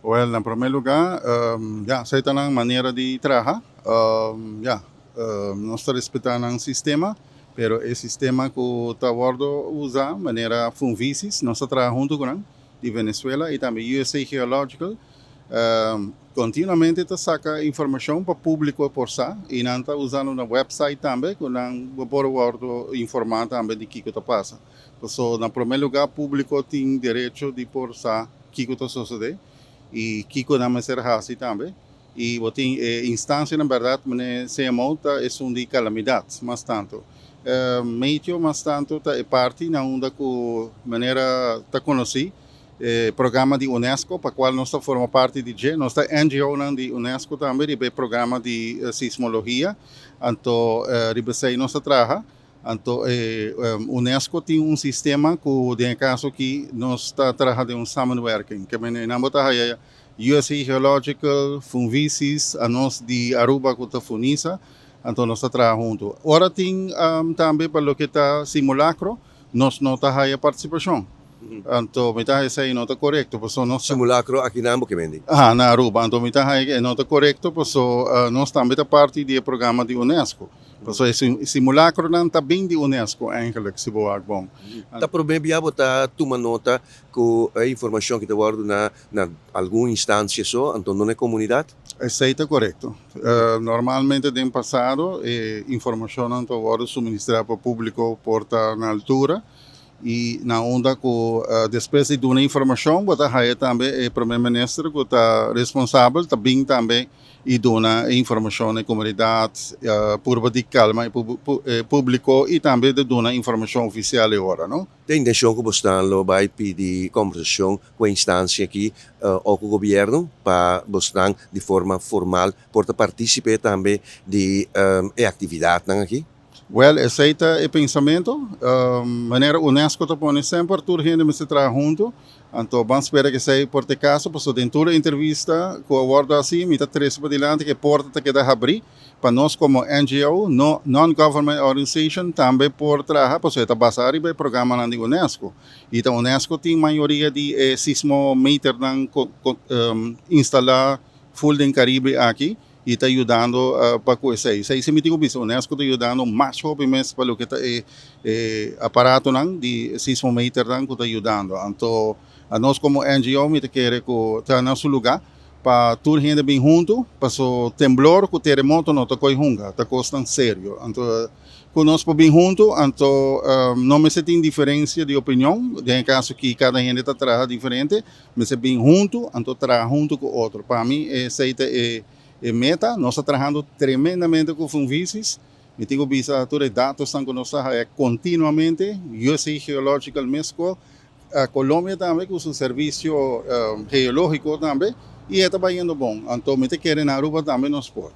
Well, en primer lugar, essa é a maneira de trabalhar. Nós estamos respeitando o sistema, pero o sistema que está bordo usa maneira funvisis, nós trabalhamos junto com de Venezuela e também USA Geological. Continuamente saca informação para o público por sa e não está usando uma website também que não pode informar também de que está passa. Então, na primeiro lugar, o público tem direito de por sa que está sucedendo e que não ser assim também. E tem instância, na verdade, se monta é de calamidade, mas tanto. Meio, mas tanto, é parte na onda que maneira está conhecida. Programa de Unesco, para o qual nós formamos parte de G. Nós NGO de Unesco também, de programa de sismologia. Então, nós trabalhamos. Então, Unesco tem sistema que, de caso que nós está trabalhando um samenwerking, que nós está USA Geological, Funvisis, a nós de Aruba que está funisa, então nós está trabalhando junto. Agora tem também para o que está simulacro, nós não está a participação. Então, metade sai não está correto, porque nós Simulacro aqui na Moquemendi. na Aruba, então metade não está correto, porque nós também está parte do programa de Unesco. Porque esse simulacro não está bem de Unesco, eigenlijk, se boa bom. Tá problema botar toma nota com a informação que está guardo na alguma instância só, então não é comunidade? Isso está correto. Normalmente, no passado, informação não está guardo suministrada para o público por estar na altura. E na onda que depois de uma informação, você vai também o primeiro-ministro que está responsável, também e dona informação à comunidade, por de calma e público e também de dona informação oficial agora, não? Tem intenção que você vai pedir conversação com a instância aqui ou com o governo para você de forma formal por participar também de atividade aqui? Well, aceita o pensamento. Maneira Unesco está pondo sempre tudo gente me se traz junto. Então, vamos esperar que seja por te caso, porque dentro da entrevista, com o acordo assim, me está três para diante que a porta está que dá abrir para nós como NGO, Non-Government Organization, também por trabalhar, porque está basado no programa da Unesco. E a Unesco tem maioria de sismómetros instalar full do Caribe aqui. E está ajudando para coisa isso. Aí se me digo isso, o Unesco está ajudando mais jovens para o que está aparato de sismometer que está ajudando. Então, nós como NGO me quer que está no seu lugar para toda gente bem junto, para o temblor, o terremoto não está com junga, está custando sério. Então, conosco bem junto, então não me se tem diferença de opinião, em caso que cada gente está trabalhando diferente, mas se bem junto, então trabalha junto com o outro. Para mim, essa é meta, nós estamos trabalhando tremendamente com Funvisis, e tenho visto todos os dados que nós estamos continuamente, USA Geological mesmo, a Colômbia também com o seu serviço geológico também, e está indo bom. Então, me querem na Aruba também nos pôr.